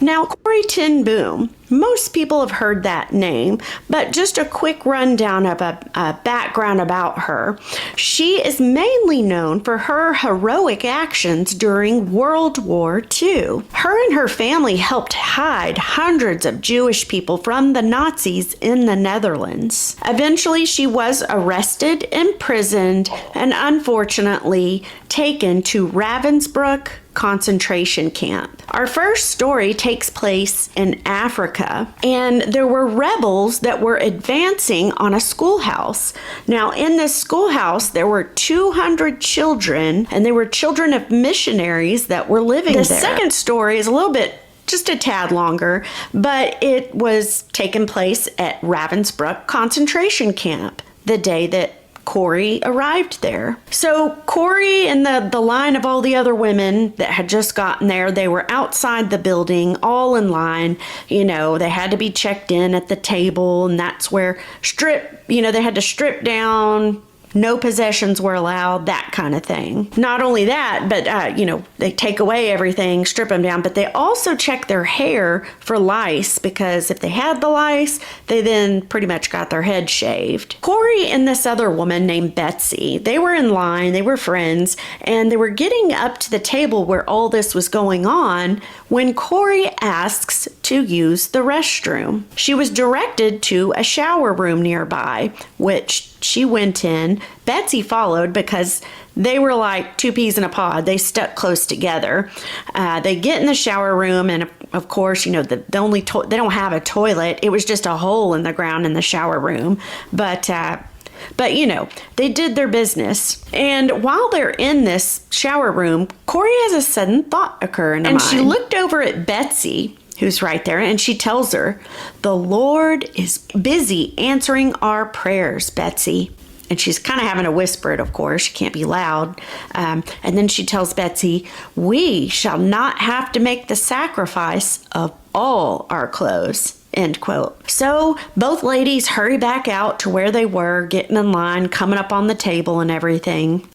Now, Corrie ten Boom, most people have heard that name, but just a quick rundown of a background about her. She is mainly known for her heroic actions during World War II. Her and her family helped hide hundreds of Jewish people from the Nazis in the Netherlands. Eventually, she was arrested, imprisoned, and unfortunately taken to Ravensbrück concentration camp. Our first story takes place in Africa, and there were rebels that were advancing on a schoolhouse. Now, in this schoolhouse, there were 200 children, and they were children of missionaries that were living there. The second story is a little bit just a tad longer, but it was taking place at Ravensbrück concentration camp the day that Corrie arrived there. So Corrie and the line of all the other women that had just gotten there, they were outside the building, all in line. You know, they had to be checked in at the table, and that's where they had to strip down. No possessions were allowed, that kind of thing. Not only that, but, they take away everything, strip them down, but they also check their hair for lice, because if they had the lice, they then pretty much got their head shaved. Corrie and this other woman named Betsy, they were in line, they were friends, and they were getting up to the table where all this was going on when Corrie asks to use the restroom. She was directed to a shower room nearby, which she went in. Betsy followed because they were like two peas in a pod. They stuck close together. They get in the shower room, and of course, they don't have a toilet. It was just a hole in the ground in the shower room. But they did their business. And while they're in this shower room, Corrie has a sudden thought occur in her mind. And she looked over at Betsy, who's right there, and she tells her, "The Lord is busy answering our prayers, Betsy." And she's kind of having to whisper it, of course. She can't be loud. And then she tells Betsy, "We shall not have to make the sacrifice of all our clothes." End quote. So both ladies hurry back out to where they were, getting in line, coming up on the table and everything.